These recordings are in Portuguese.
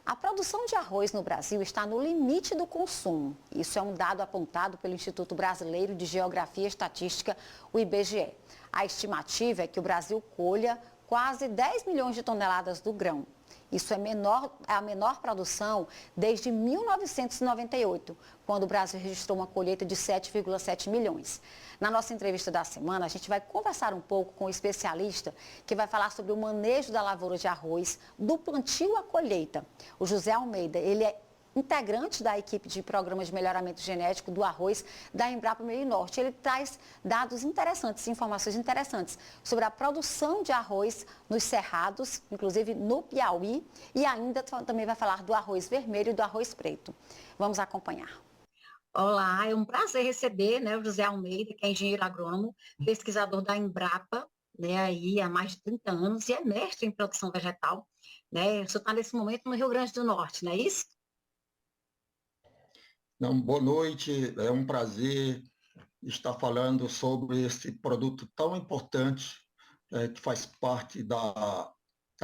A produção de arroz no Brasil está no limite do consumo. Isso é um dado apontado pelo Instituto Brasileiro de Geografia e Estatística, o IBGE. A estimativa é que o Brasil colha quase 10 milhões de toneladas do grão. Isso é a menor produção desde 1998, quando o Brasil registrou uma colheita de 7,7 milhões. Na nossa entrevista da semana, a gente vai conversar um pouco com o especialista que vai falar sobre o manejo da lavoura de arroz, do plantio à colheita. O José Almeida, ele é integrante da equipe de programas de melhoramento genético do arroz da Embrapa Meio Norte. Ele traz dados interessantes, informações interessantes sobre a produção de arroz nos cerrados, inclusive no Piauí, e ainda também vai falar do arroz vermelho e do arroz preto. Vamos acompanhar. Olá, é um prazer receber, né, o José Almeida, que é engenheiro agrônomo, pesquisador da Embrapa, né, aí há mais de 30 anos, e é mestre em produção vegetal, né? O senhor está nesse momento no Rio Grande do Norte, não é isso? Não, boa noite, é um prazer estar falando sobre esse produto tão importante que faz parte da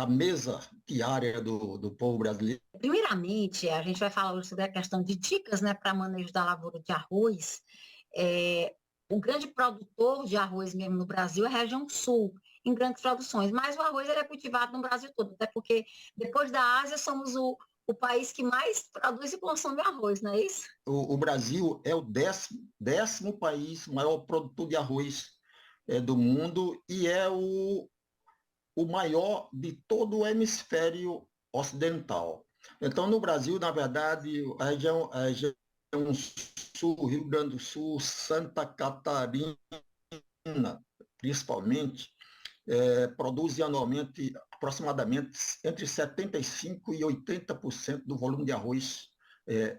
mesa diária do povo brasileiro. Primeiramente, a gente vai falar hoje sobre a questão de dicas, né, para manejo da lavoura de arroz. O grande produtor de arroz mesmo no Brasil é a região sul, em grandes produções, mas o arroz ele é cultivado no Brasil todo, até porque depois da Ásia somos o país que mais produz e consome arroz, não é isso? O Brasil é o décimo país maior produtor de arroz do mundo e é o maior de todo o hemisfério ocidental. Então, no Brasil, na verdade, a região sul, Rio Grande do Sul, Santa Catarina, principalmente, produzem anualmente aproximadamente entre 75% e 80% do volume de arroz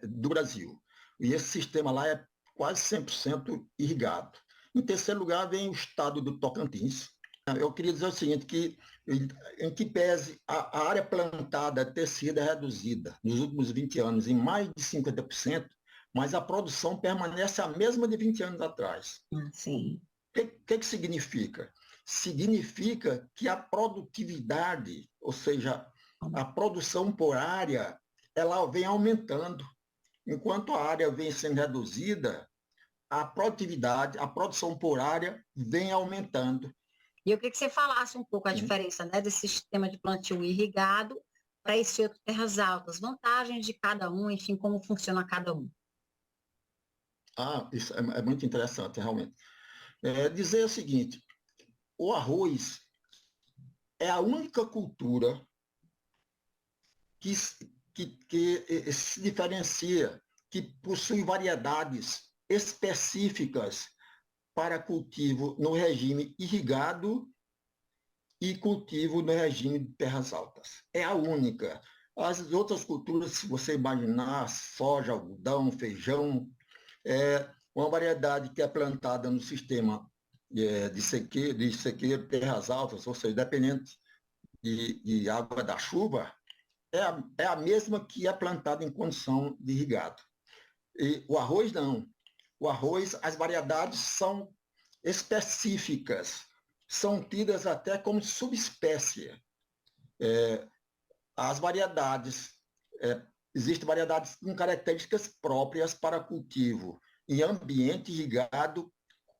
do Brasil. E esse sistema lá é quase 100% irrigado. Em terceiro lugar, vem o estado do Tocantins. Eu queria dizer o seguinte, que em que pese a área plantada ter sido reduzida nos últimos 20 anos em mais de 50%, mas a produção permanece a mesma de 20 anos atrás. Sim. O que significa? Significa que a produtividade, ou seja, a produção por área, ela vem aumentando. Enquanto a área vem sendo reduzida, a produtividade, a produção por área vem aumentando. E eu queria que você falasse um pouco a diferença, né, desse sistema de plantio irrigado para esse outro terras altas, vantagens de cada um, enfim, como funciona cada um. Isso é muito interessante, realmente. Dizer o seguinte, o arroz é a única cultura que se diferencia, que possui variedades específicas para cultivo no regime irrigado e cultivo no regime de terras altas. É a única. As outras culturas, se você imaginar, soja, algodão, feijão, é uma variedade que é plantada no sistema de sequeiro, terras altas, ou seja, dependente de água da chuva, é a mesma que é plantada em condição de irrigado. E o arroz não. O arroz, as variedades são específicas, são tidas até como subespécie. As variedades, existem variedades com características próprias para cultivo em ambiente irrigado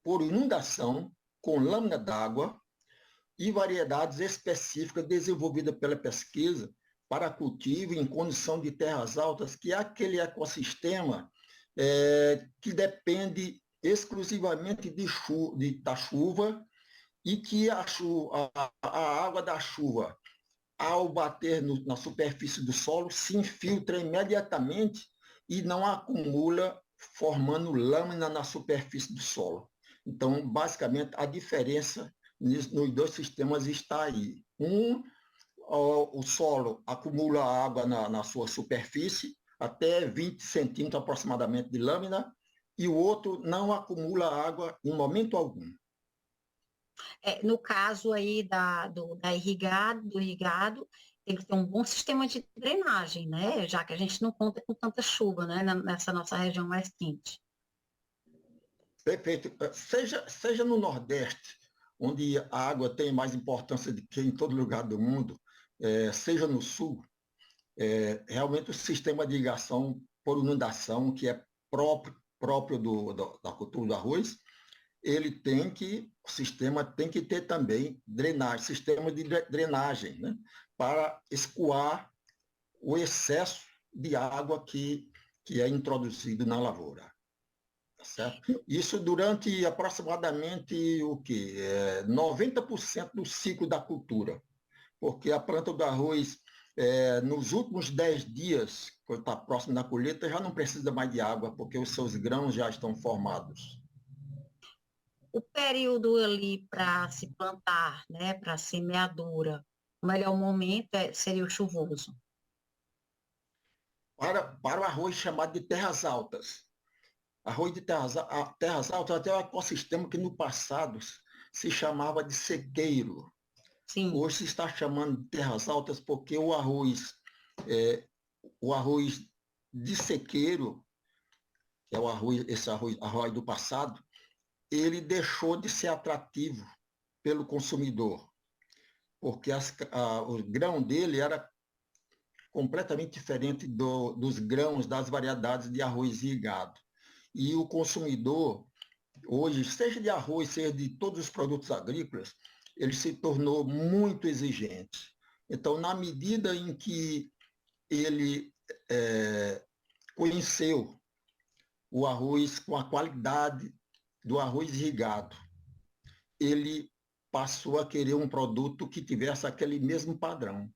por inundação, com lâmina d'água, e variedades específicas desenvolvidas pela pesquisa para cultivo em condição de terras altas, que é aquele ecossistema que depende exclusivamente da chuva e que a água da chuva, ao bater na superfície do solo, se infiltra imediatamente e não acumula, formando lâmina na superfície do solo. Então, basicamente, a diferença nos dois sistemas está aí. O solo acumula água na sua superfície, até 20 centímetros aproximadamente de lâmina, e o outro não acumula água em momento algum. No caso aí do irrigado, tem que ter um bom sistema de drenagem, né? Já que a gente não conta com tanta chuva, né? Nessa nossa região mais quente. Perfeito. Seja no Nordeste, onde a água tem mais importância do que em todo lugar do mundo, seja no Sul, Realmente o sistema de irrigação por inundação, que é próprio da cultura do arroz, o sistema tem que ter também drenagem, sistema de drenagem, né, para escoar o excesso de água que é introduzido na lavoura. Tá certo? Isso durante aproximadamente o quê? 90% do ciclo da cultura, porque a planta do arroz, nos últimos 10 dias, quando está próximo da colheita, já não precisa mais de água, porque os seus grãos já estão formados. O período ali para se plantar, né, para semeadura, o melhor momento seria o chuvoso. Para o arroz chamado de terras altas. Arroz de terras altas até um ecossistema que no passado se chamava de sequeiro. Sim. Hoje se está chamando de terras altas porque o arroz de sequeiro, que é esse arroz do passado, ele deixou de ser atrativo pelo consumidor, porque o grão dele era completamente diferente dos grãos das variedades de arroz irrigado. E o consumidor, hoje, seja de arroz, seja de todos os produtos agrícolas, ele se tornou muito exigente. Então, na medida em que ele conheceu o arroz com a qualidade do arroz irrigado, ele passou a querer um produto que tivesse aquele mesmo padrão.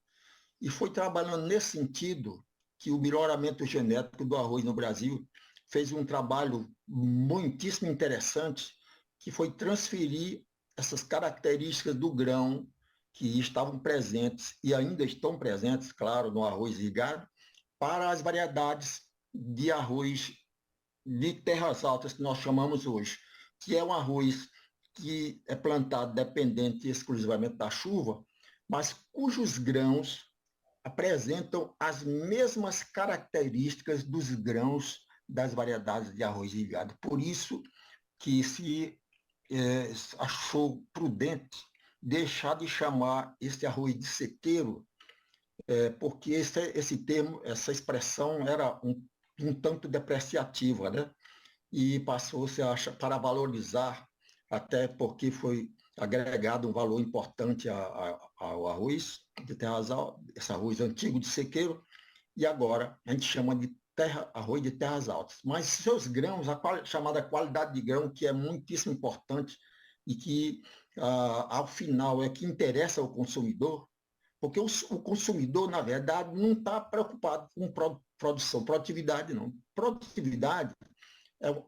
E foi trabalhando nesse sentido que o melhoramento genético do arroz no Brasil fez um trabalho muitíssimo interessante, que foi transferir essas características do grão que estavam presentes e ainda estão presentes, claro, no arroz irrigado, para as variedades de arroz de terras altas que nós chamamos hoje, que é um arroz que é plantado dependente exclusivamente da chuva, mas cujos grãos apresentam as mesmas características dos grãos das variedades de arroz irrigado. Por isso que se achou prudente deixar de chamar esse arroz de sequeiro, porque esse termo, essa expressão era um tanto depreciativa, né? E passou-se para valorizar, até porque foi agregado um valor importante ao arroz de terras altas, esse arroz antigo de sequeiro, e agora a gente chama de arroz de terras altas. Mas seus grãos, chamada qualidade de grão, que é muitíssimo importante e que, ao final, é que interessa ao consumidor, porque o consumidor, na verdade, não está preocupado com produtividade, não. Produtividade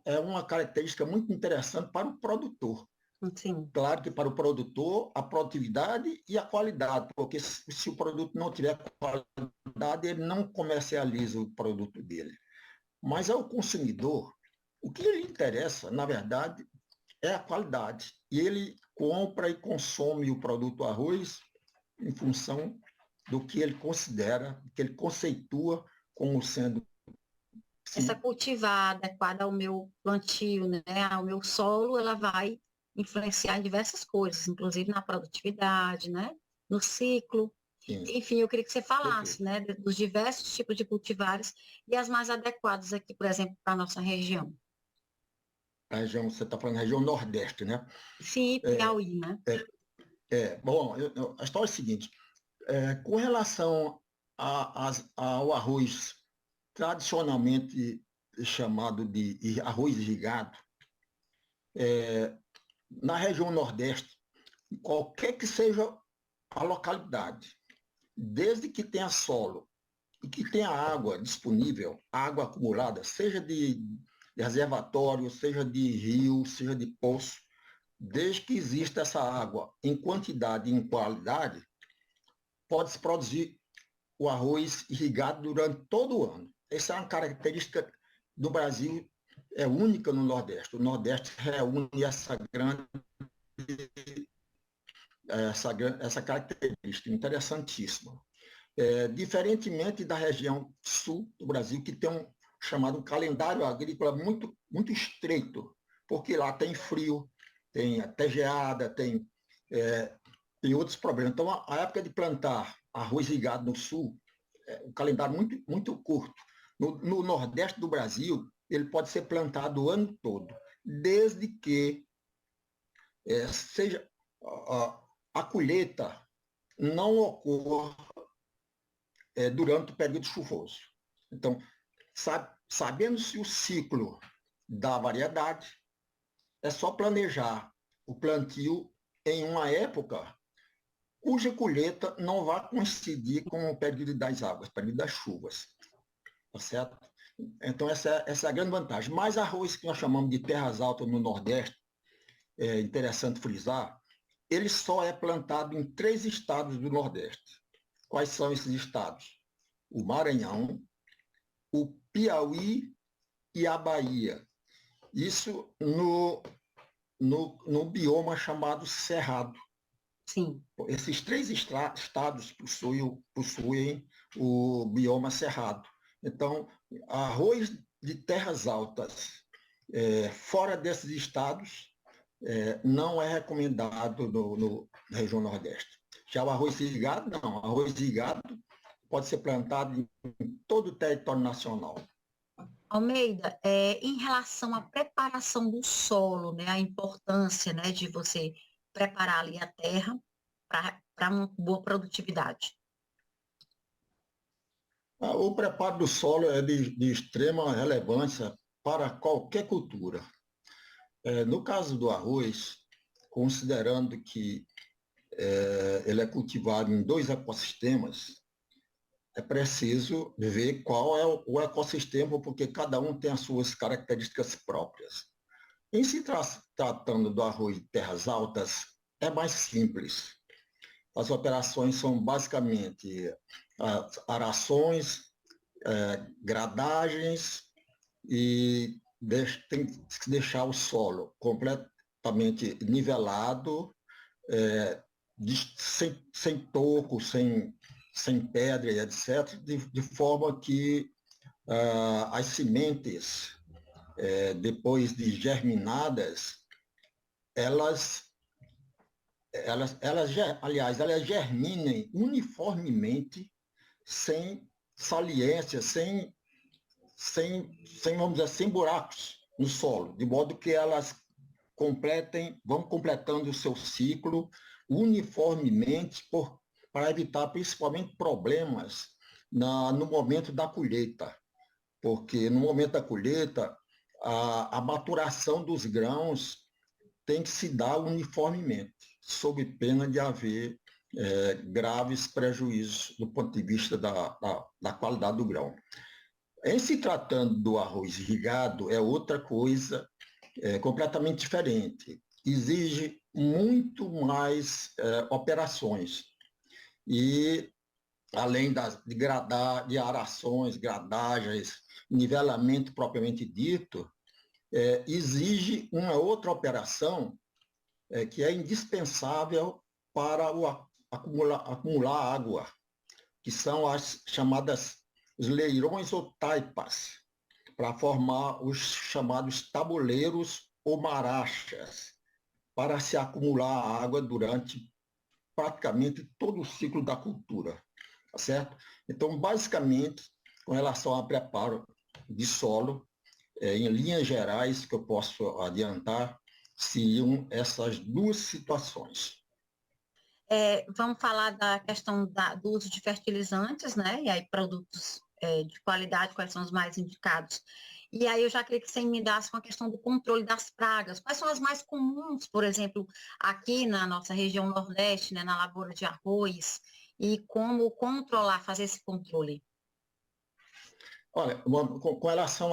é uma característica muito interessante para o produtor. Sim. Claro que para o produtor, a produtividade e a qualidade, porque se o produto não tiver qualidade, ele não comercializa o produto dele. Mas ao consumidor, o que lhe interessa, na verdade, é a qualidade. E ele compra e consome o produto arroz em função do que ele considera, que ele conceitua como sendo... Essa cultivada, adequada ao meu plantio, né, ao meu solo, ela vai influenciar em diversas coisas, inclusive na produtividade, né, no ciclo. Sim. Enfim, eu queria que você falasse, né, dos diversos tipos de cultivares e as mais adequadas aqui, por exemplo, para a nossa região. A região, você está falando da região Nordeste, né? Sim, Piauí, né? Bom, a história é a seguinte, com relação ao arroz tradicionalmente chamado de arroz irrigado, na região Nordeste, qualquer que seja a localidade, desde que tenha solo e que tenha água disponível, água acumulada, seja de reservatório, seja de rio, seja de poço, desde que exista essa água em quantidade e em qualidade, pode-se produzir o arroz irrigado durante todo o ano. Essa é uma característica do Brasil, é única no Nordeste. O Nordeste reúne essa característica interessantíssima. Diferentemente da região sul do Brasil, que tem um chamado calendário agrícola muito, muito estreito, porque lá tem frio, tem até geada, tem outros problemas. Então, a época de plantar arroz irrigado no sul um calendário muito curto. No Nordeste do Brasil, ele pode ser plantado o ano todo, desde que seja a colheita não ocorra durante o período chuvoso. Então, sabendo-se o ciclo da variedade, é só planejar o plantio em uma época cuja colheita não vai coincidir com o período das águas, o período das chuvas. Tá certo? Então, essa é a grande vantagem. Mas arroz que nós chamamos de terras altas no Nordeste, é interessante frisar, ele só é plantado em 3 estados do Nordeste. Quais são esses estados? O Maranhão, o Piauí e a Bahia. Isso no bioma chamado Cerrado. Sim. Esses 3 estados possuem o bioma Cerrado. Então, arroz de terras altas fora desses estados não é recomendado na região Nordeste. Já o arroz irrigado, não. Arroz irrigado pode ser plantado em todo o território nacional. Almeida, em relação à preparação do solo, né, a importância, né, de você preparar ali a terra para uma boa produtividade. O preparo do solo é de extrema relevância para qualquer cultura. No caso do arroz, considerando que ele é cultivado em 2 ecossistemas, é preciso ver qual é o ecossistema, porque cada um tem as suas características próprias. Em se tratando do arroz de terras altas, é mais simples. As operações são basicamente arações, gradagens e tem que deixar o solo completamente nivelado, sem toco, sem pedra, etc., de forma que as sementes, depois de germinadas, elas germinem uniformemente, sem saliência, vamos dizer, sem buracos no solo, de modo que elas vão completando o seu ciclo uniformemente para evitar principalmente problemas no momento da colheita, porque no momento da colheita a maturação dos grãos tem que se dar uniformemente, sob pena de haver graves prejuízos do ponto de vista da qualidade do grão. Em se tratando do arroz irrigado, é outra coisa completamente diferente. Exige muito mais operações. E, além de arações, gradagens, nivelamento propriamente dito, exige uma outra operação que é indispensável para acumular água, que são as chamadas os leirões ou taipas, para formar os chamados tabuleiros ou marachas, para se acumular água durante praticamente todo o ciclo da cultura, tá certo? Então, basicamente, com relação ao preparo de solo, em linhas gerais, que eu posso adiantar, seriam essas 2 situações. Vamos falar da questão do uso de fertilizantes, né? E aí produtos de qualidade, quais são os mais indicados. E aí eu já queria que você me desse com a questão do controle das pragas. Quais são as mais comuns, por exemplo, aqui na nossa região Nordeste, né, na lavoura de arroz, e como controlar, fazer esse controle? Olha, com relação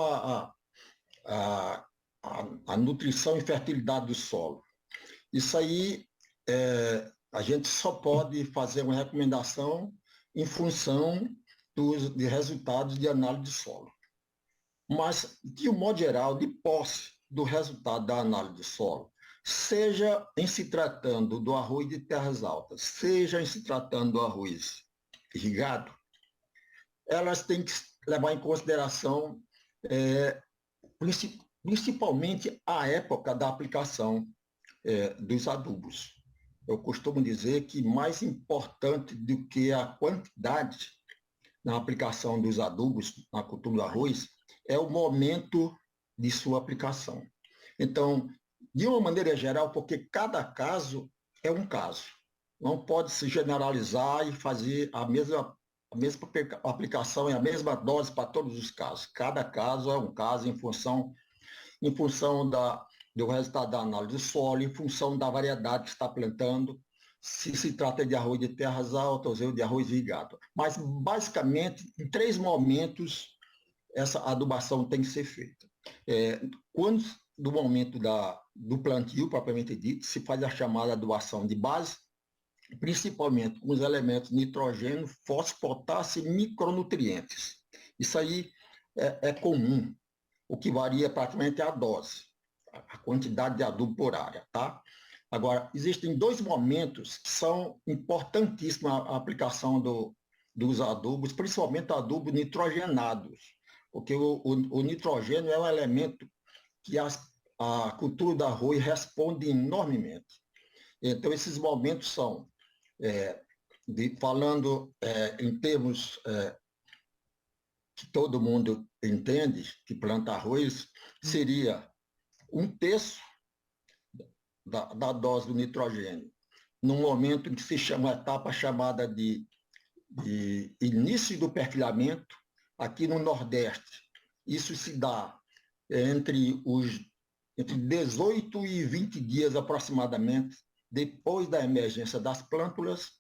à nutrição e fertilidade do solo, isso aí a gente só pode fazer uma recomendação em função de resultados de análise de solo. Mas, de um modo geral, de posse do resultado da análise de solo, seja em se tratando do arroz de terras altas, seja em se tratando do arroz irrigado, elas têm que levar em consideração principalmente a época da aplicação dos adubos. Eu costumo dizer que mais importante do que a quantidade na aplicação dos adubos na cultura do arroz é o momento de sua aplicação. Então, de uma maneira geral, porque cada caso é um caso. Não pode se generalizar e fazer a mesma aplicação e a mesma dose para todos os casos. Cada caso é um caso em função do resultado da análise do solo, em função da variedade que está plantando, se trata de arroz de terras altas ou de arroz irrigado. Mas, basicamente, em 3 momentos, essa adubação tem que ser feita. Quando, do momento do plantio, propriamente dito, se faz a chamada adubação de base, principalmente com os elementos nitrogênio, fósforo, potássio e micronutrientes. Isso aí é comum. O que varia praticamente é a dose, a quantidade de adubo por área, tá? Agora, existem 2 momentos que são importantíssimos a aplicação dos adubos, principalmente adubos nitrogenados, porque o nitrogênio é um elemento que a cultura do arroz responde enormemente. Então, esses momentos são, falando em termos que todo mundo entende, que planta arroz, seria 1/3 da dose do nitrogênio, num momento em que se chama uma etapa chamada de início do perfilhamento, aqui no Nordeste. Isso se dá entre 18 e 20 dias aproximadamente, depois da emergência das plântulas.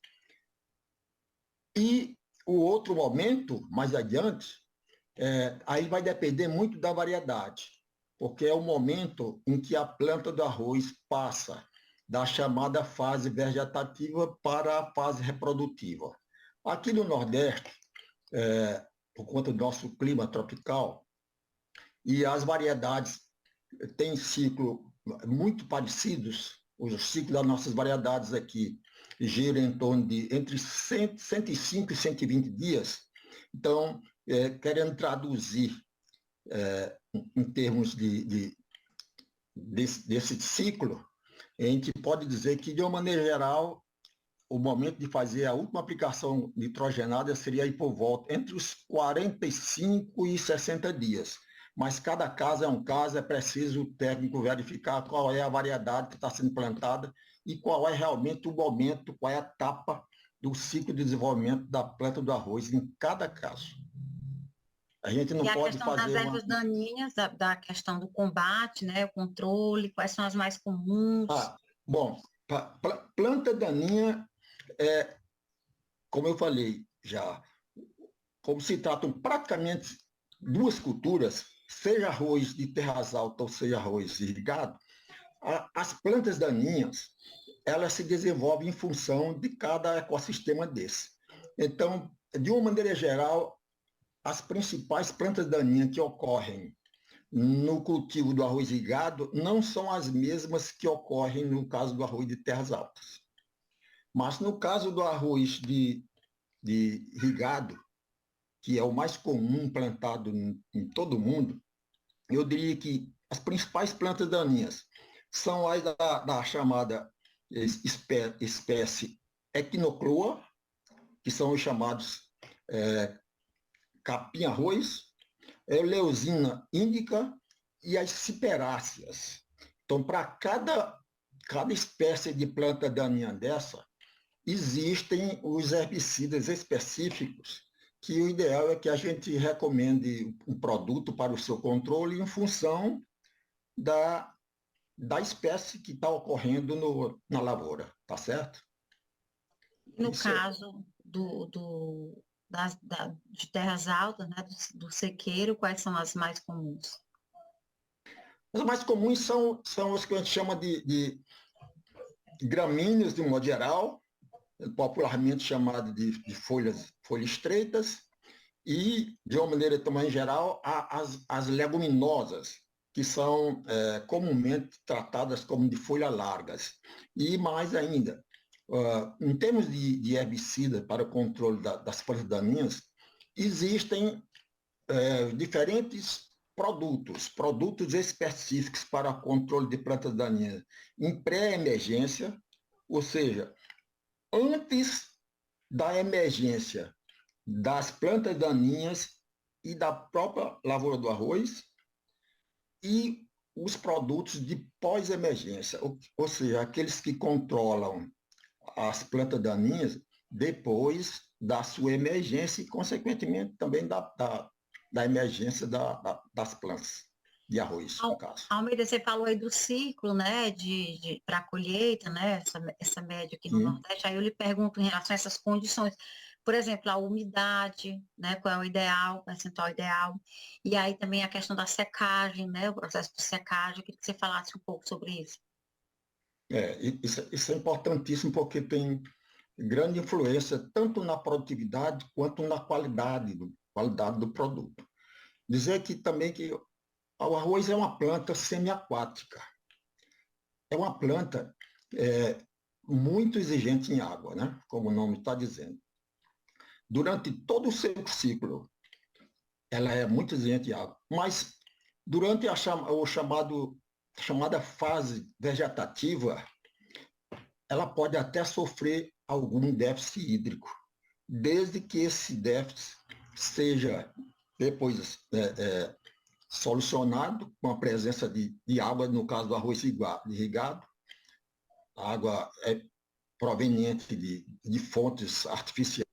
E o outro momento, mais adiante, aí vai depender muito da variedade, porque é o momento em que a planta do arroz passa da chamada fase vegetativa para a fase reprodutiva. Aqui no Nordeste, por conta do nosso clima tropical, e as variedades têm ciclo muito parecidos, os ciclos das nossas variedades aqui giram em torno de entre 105 e 120 dias. Então, querendo traduzir em termos desse ciclo, a gente pode dizer que, de uma maneira geral, o momento de fazer a última aplicação nitrogenada seria aí por volta entre os 45 e 60 dias. Mas cada caso é um caso, é preciso o técnico verificar qual é a variedade que está sendo plantada e qual é realmente o momento, qual é a etapa do ciclo de desenvolvimento da planta do arroz em cada caso. A gente não pode fazer... E a questão das ervas daninhas, da questão do combate, né, o controle, quais são as mais comuns? Bom, planta daninha, como eu falei já, como se tratam praticamente 2 culturas, seja arroz de terras altas ou seja arroz irrigado, as plantas daninhas, elas se desenvolvem em função de cada ecossistema desse. Então, de uma maneira geral, as principais plantas daninhas que ocorrem no cultivo do arroz irrigado não são as mesmas que ocorrem no caso do arroz de terras altas. Mas no caso do arroz de irrigado, que é o mais comum plantado em todo o mundo, eu diria que as principais plantas daninhas são as da chamada espécie Echinocloa, que são os chamados capim-arroz, Eleusina índica e as ciperáceas. Então, para cada espécie de planta daninha dessa, existem os herbicidas específicos, que o ideal é que a gente recomende um produto para o seu controle em função da espécie que está ocorrendo na lavoura, tá certo? No caso de terras altas, né, do sequeiro, quais são as mais comuns? As mais comuns são as que a gente chama de gramíneas, de um modo geral, popularmente chamado de folhas estreitas, e, de uma maneira também geral, as leguminosas, que são comumente tratadas como de folhas largas. E mais ainda, em termos de herbicida para o controle das plantas daninhas, existem diferentes produtos específicos para controle de plantas daninhas em pré-emergência, ou seja, antes da emergência das plantas daninhas e da própria lavoura do arroz e os produtos de pós-emergência, ou seja, aqueles que controlam as plantas daninhas depois da sua emergência e, consequentemente, também da emergência das plantas de arroz, no caso. Almeida, você falou aí do ciclo, né, para a colheita, né, essa média aqui no Nordeste. Aí eu lhe pergunto em relação a essas condições. Por exemplo, a umidade, né, qual é o ideal, o percentual ideal. E aí também a questão da secagem, né, o processo de secagem. Eu queria que você falasse um pouco sobre isso. Isso é importantíssimo porque tem grande influência tanto na produtividade quanto na qualidade do produto. Dizer que também que o arroz é uma planta semiaquática. É uma planta muito exigente em água, né? Como o nome está dizendo. Durante todo o seu ciclo, ela é muito exigente em água. Mas durante chamada fase vegetativa, ela pode até sofrer algum déficit hídrico, desde que esse déficit seja depois solucionado com a presença de água, no caso do arroz irrigado. A água é proveniente de fontes artificiais,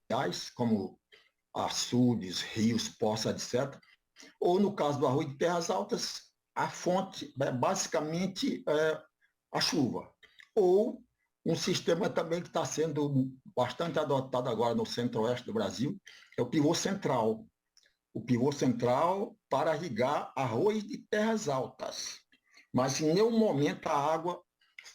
como açudes, rios, poças, etc. Ou, no caso do arroz de terras altas, a fonte é basicamente a chuva. Ou um sistema também que está sendo bastante adotado agora no centro-oeste do Brasil, é o pivô central. O pivô central para irrigar arroz de terras altas. Mas em nenhum momento a água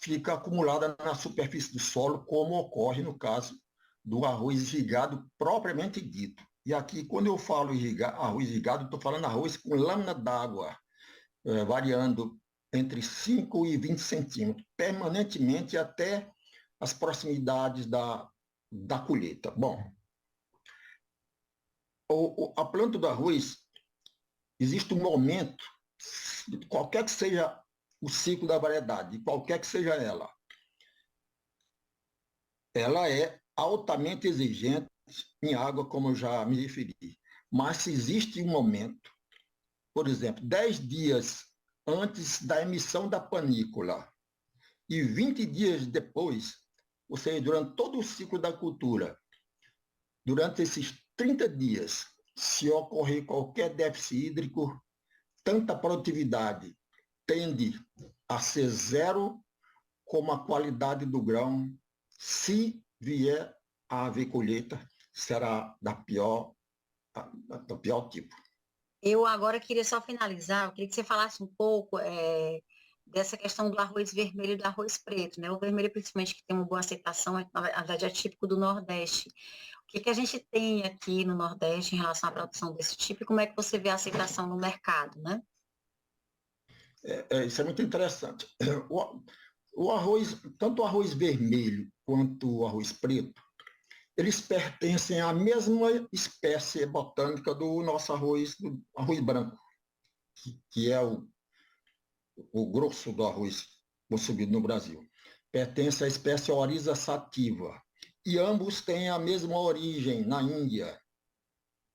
fica acumulada na superfície do solo, como ocorre no caso do arroz irrigado propriamente dito. E aqui, quando eu falo arroz irrigado, estou falando arroz com lâmina d'água, variando entre 5 e 20 centímetros, permanentemente até as proximidades da colheita. Bom, a planta do arroz, existe um momento, qualquer que seja o ciclo da variedade, qualquer que seja ela é altamente exigente em água, como eu já me referi. Mas se existe um momento, por exemplo, 10 dias antes da emissão da panícula e 20 dias depois, ou seja, durante todo o ciclo da cultura, durante esses 30 dias, se ocorrer qualquer déficit hídrico, tanta produtividade tende a ser zero, como a qualidade do grão, se vier a haver colheita, será do pior tipo. Eu agora queria só finalizar, eu queria que você falasse um pouco dessa questão do arroz vermelho e do arroz preto, né? O vermelho, principalmente, que tem uma boa aceitação, na verdade é típico do Nordeste. O que a gente tem aqui no Nordeste em relação à produção desse tipo e como é que você vê a aceitação no mercado, né? Isso é muito interessante. O arroz, tanto o arroz vermelho quanto o arroz preto, eles pertencem à mesma espécie botânica do nosso do arroz branco, que é o grosso do arroz consumido no Brasil. Pertence à espécie Oryza sativa. E ambos têm a mesma origem na Índia.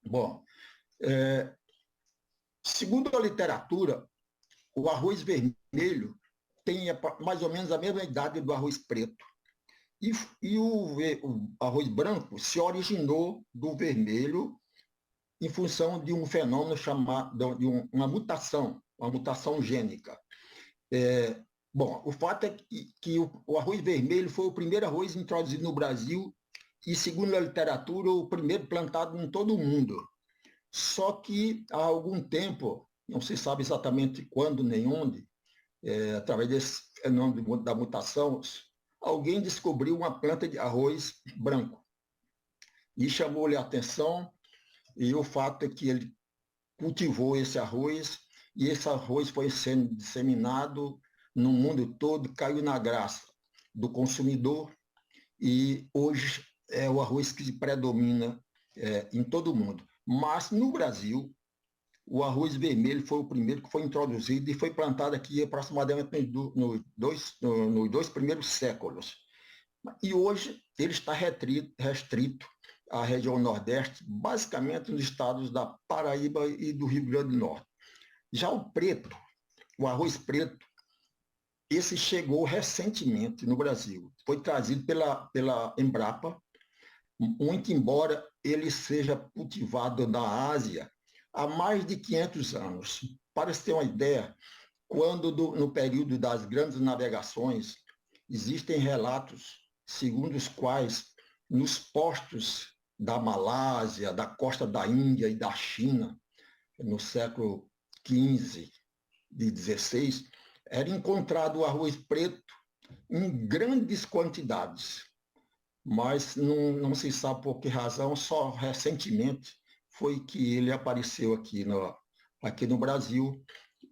Bom, segundo a literatura, o arroz vermelho tem mais ou menos a mesma idade do arroz preto. E o arroz branco se originou do vermelho em função de um fenômeno chamado de uma mutação gênica. Bom, o fato é que o arroz vermelho foi o primeiro arroz introduzido no Brasil e, segundo a literatura, o primeiro plantado em todo o mundo. Só que há algum tempo, não se sabe exatamente quando nem onde, através desse fenômeno da mutação, alguém descobriu uma planta de arroz branco e chamou-lhe a atenção, e o fato é que ele cultivou esse arroz e esse arroz foi sendo disseminado no mundo todo, caiu na graça do consumidor e hoje é o arroz que predomina em todo o mundo. Mas no Brasil, o arroz vermelho foi o primeiro que foi introduzido e foi plantado aqui aproximadamente nos dois primeiros séculos. E hoje ele está restrito a região Nordeste, basicamente nos estados da Paraíba e do Rio Grande do Norte. Já o preto, o arroz preto, esse chegou recentemente no Brasil. Foi trazido pela Embrapa, muito embora ele seja cultivado na Ásia há mais de 500 anos. Para se ter uma ideia, quando no período das grandes navegações, existem relatos segundo os quais nos postos da Malásia, da costa da Índia e da China, no século XV e XVI, era encontrado o arroz preto em grandes quantidades, mas não se sabe por que razão, só recentemente foi que ele apareceu aqui no Brasil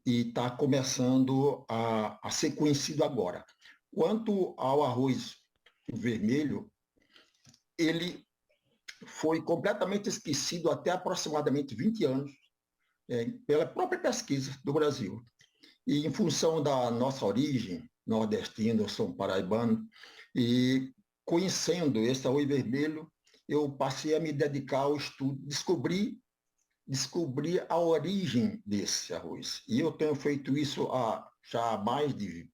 e está começando a ser conhecido agora. Quanto ao arroz vermelho, ele foi completamente esquecido até aproximadamente 20 anos, pela própria pesquisa do Brasil. E em função da nossa origem nordestina, eu sou um paraibano, e conhecendo esse arroz vermelho, eu passei a me dedicar ao estudo, descobrir a origem desse arroz. E eu tenho feito isso já há mais de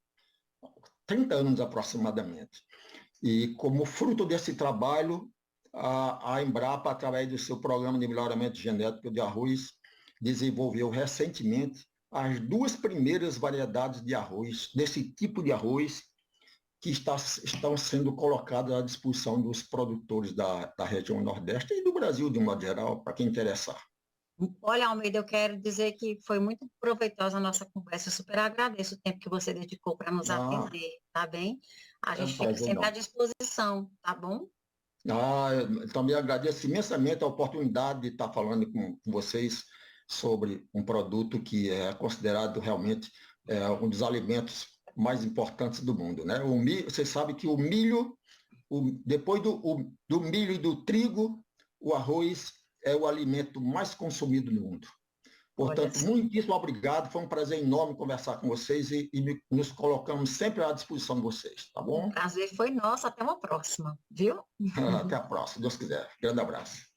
30 anos aproximadamente. E como fruto desse trabalho, a Embrapa, através do seu programa de melhoramento genético de arroz, desenvolveu recentemente as 2 primeiras variedades de arroz, desse tipo de arroz, que estão sendo colocadas à disposição dos produtores da região Nordeste e do Brasil, de um modo geral, para quem interessar. Olha, Almeida, eu quero dizer que foi muito proveitosa a nossa conversa. Eu super agradeço o tempo que você dedicou para nos atender, tá bem? A gente fica sempre à disposição, tá bom? Eu também agradeço imensamente a oportunidade de estar falando com vocês sobre um produto que é considerado realmente um dos alimentos mais importantes do mundo, né? O milho, você sabe que o milho, depois do milho e do trigo, o arroz é o alimento mais consumido no mundo. Portanto, muitíssimo obrigado. Foi um prazer enorme conversar com vocês e nos colocamos sempre à disposição de vocês, tá bom? O prazer foi nosso. Até uma próxima, viu? Até a próxima, se Deus quiser. Grande abraço.